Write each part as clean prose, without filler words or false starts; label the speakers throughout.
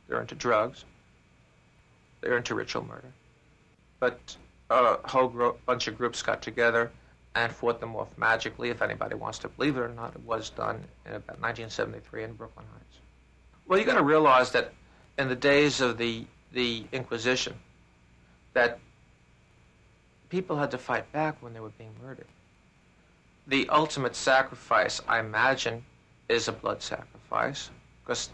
Speaker 1: they're into drugs, they're into ritual murder. But a whole bunch of groups got together and fought them off magically. If anybody wants to believe it or not, it was done in about 1973 in Brooklyn Heights. Well, you got to realize that in the days of the Inquisition, that people had to fight back when they were being murdered. The ultimate sacrifice, I imagine, is a blood sacrifice, because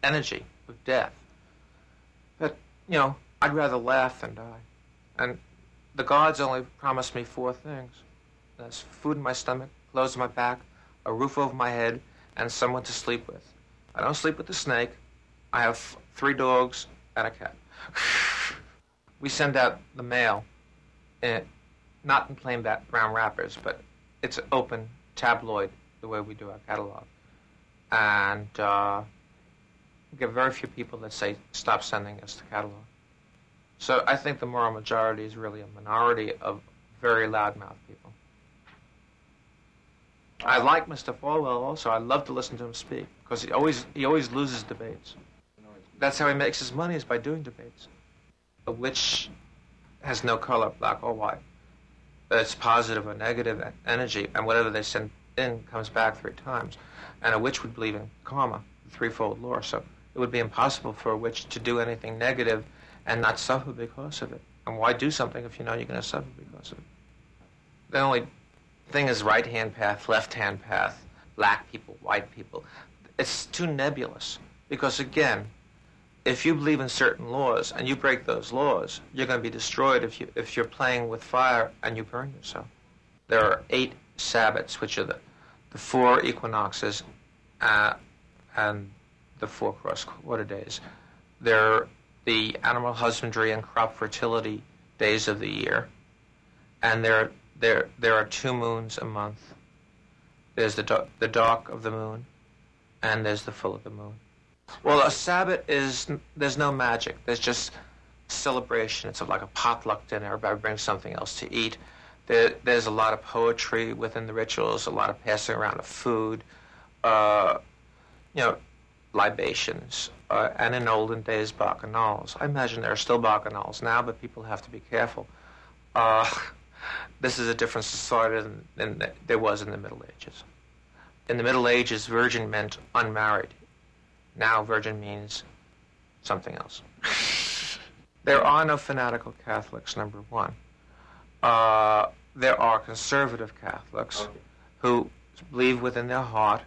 Speaker 1: energy of death. But, you know, I'd rather laugh than die. And the gods only promised me 4 things. That's food in my stomach, clothes on my back, a roof over my head, and someone to sleep with. I don't sleep with a snake. I have 3 dogs and a cat. We send out the mail, not in plain brown wrappers, but it's an open tabloid, the way we do our catalog. And we get very few people that say, stop sending us the catalog. So I think the moral majority is really a minority of very loudmouth people. I like Mr. Falwell also. I love to listen to him speak, because he always loses debates. That's how he makes his money, is by doing debates. A witch has no color, black or white. It's positive or negative energy, and whatever they send in comes back 3 times. And a witch would believe in karma, the threefold law, so it would be impossible for a witch to do anything negative and not suffer because of it. And why do something if you know you're going to suffer because of it? The only thing is right-hand path, left-hand path, black people, white people. It's too nebulous, because again, if you believe in certain laws and you break those laws, you're going to be destroyed if you're playing with fire and you burn yourself. There are 8 Sabbats, which are the 4 equinoxes and the 4 cross-quarter days. They're the animal husbandry and crop fertility days of the year, and there are 2 moons a month. There's the dark of the moon, and there's the full of the moon. Well, a Sabbat there's no magic. There's just celebration. It's like a potluck dinner. Everybody brings something else to eat. There's a lot of poetry within the rituals, a lot of passing around of food, libations, and in olden days, bacchanals. I imagine there are still bacchanals now, but people have to be careful. This is a different society than there was in the Middle Ages. In the Middle Ages, virgin meant unmarried. Now virgin means something else. There are no fanatical Catholics, number 1. There are conservative Catholics who believe within their heart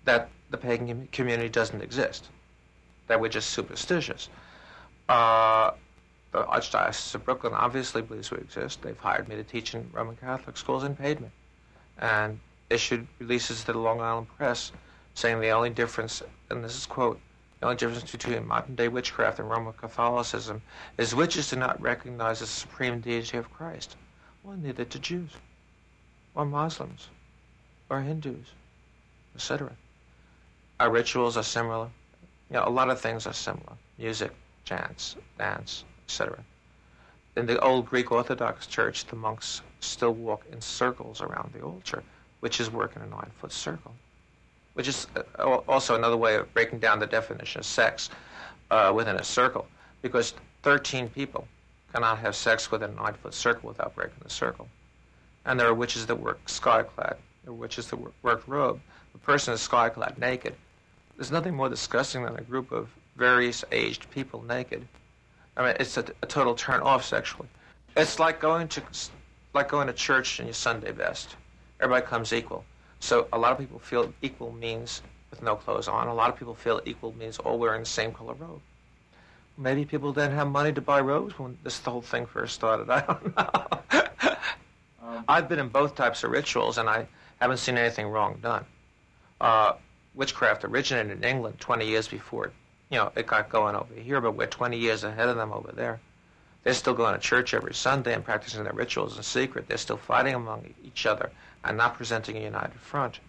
Speaker 1: that the pagan community doesn't exist, that we're just superstitious. The Archdiocese of Brooklyn obviously believes we exist. They've hired me to teach in Roman Catholic schools and paid me, and issued releases to the Long Island Press saying the only difference, and this is quote, the only difference between modern-day witchcraft and Roman Catholicism is witches do not recognize the supreme deity of Christ. Well, neither do Jews, or Muslims, or Hindus, etc. Our rituals are similar. A lot of things are similar. Music, chants, dance, etc. In the old Greek Orthodox Church, the monks still walk in circles around the altar, witches work in a 9-foot circle, which is also another way of breaking down the definition of sex within a circle, because 13 people cannot have sex within a 9-foot circle without breaking the circle. And there are witches that work sky-clad. There are witches that work robed. The person is sky-clad naked. There's nothing more disgusting than a group of various aged people naked. I mean, it's a total turn-off sexually. It's like going to church in your Sunday best. Everybody comes equal. So a lot of people feel equal means with no clothes on. A lot of people feel equal means all wearing the same color robe. Maybe people didn't have money to buy robes when the whole thing first started. I don't know. I've been in both types of rituals, and I haven't seen anything wrong done. Witchcraft originated in England 20 years before it got going over here, but we're 20 years ahead of them over there. They're still going to church every Sunday and practicing their rituals in secret. They're still fighting among each other and not presenting a united front.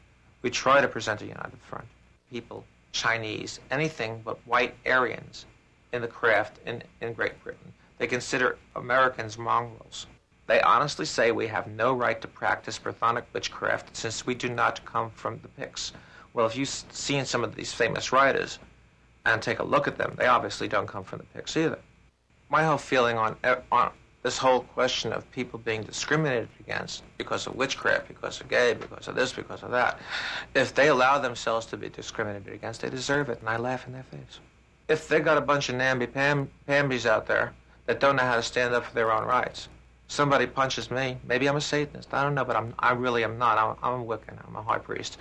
Speaker 1: We try to present a united front. People, Chinese, anything but white Aryans in the craft in Great Britain. They consider Americans mongrels. They honestly say we have no right to practice Brythonic witchcraft since we do not come from the Picts. Well, if you've seen some of these famous writers, and take a look at them, they obviously don't come from the picks either. My whole feeling on this whole question of people being discriminated against because of witchcraft, because of gay, because of this, because of that, if they allow themselves to be discriminated against, they deserve it, and I laugh in their face. If they got a bunch of namby-pambies out there that don't know how to stand up for their own rights, somebody punches me, maybe I'm a Satanist, I don't know, but I really am not. I'm a Wiccan, I'm a high priest.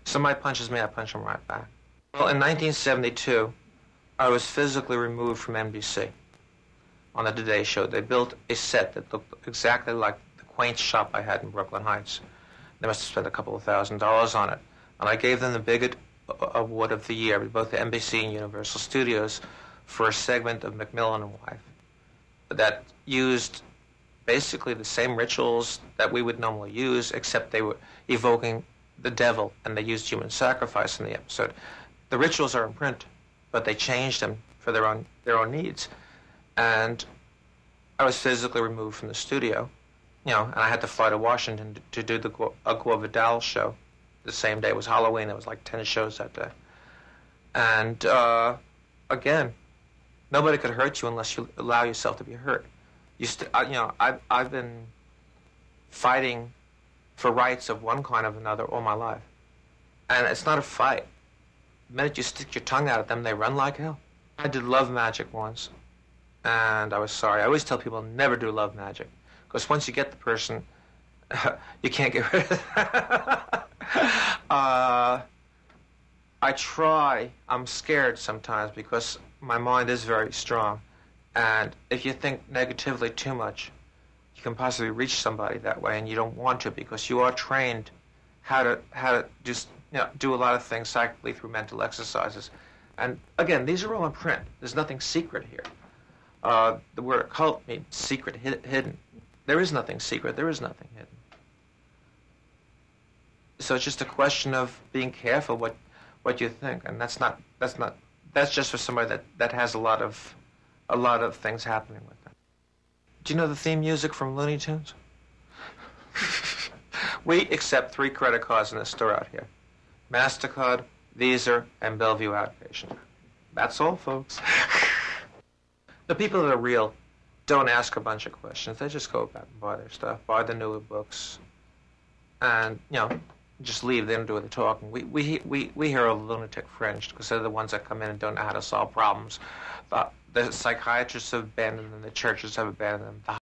Speaker 1: Somebody punches me, I punch them right back. Well, in 1972, I was physically removed from NBC. On the Today Show, they built a set that looked exactly like the quaint shop I had in Brooklyn Heights. They must have spent a couple of $1,000s on it. And I gave them the Bigot Award of the Year with both the NBC and Universal Studios for a segment of Macmillan and Wife that used basically the same rituals that we would normally use, except they were evoking the devil, and they used human sacrifice in the episode. The rituals are in print, but they changed them for their own needs. And I was physically removed from the studio, and I had to fly to Washington to do the Agua Vidal show. The same day it was Halloween. There was like 10 shows that day. And again, nobody could hurt you unless you allow yourself to be hurt. I've been fighting for rights of one kind or another all my life, and it's not a fight. The minute you stick your tongue out at them, they run like hell. I did love magic once. And I was sorry. I always tell people never do love magic, because once you get the person, you can't get rid of it. I try. I'm scared sometimes because my mind is very strong. And if you think negatively too much, you can possibly reach somebody that way, and you don't want to, because you are trained how to just do a lot of things psychically through mental exercises. And again, these are all in print. There's nothing secret here. The word occult means secret, hidden. There is nothing secret. There is nothing hidden. So it's just a question of being careful what you think, and that's just for somebody that has a lot of things happening with them. Do you know the theme music from Looney Tunes? We accept 3 credit cards in the store out here: MasterCard, Visa, and Bellevue Outpatient. That's all, folks. The people that are real don't ask a bunch of questions. They just go about and buy their stuff, buy the newer books, and just leave. They don't do the talking. We hear a lunatic fringe because they're the ones that come in and don't know how to solve problems. The psychiatrists have abandoned them. The churches have abandoned them.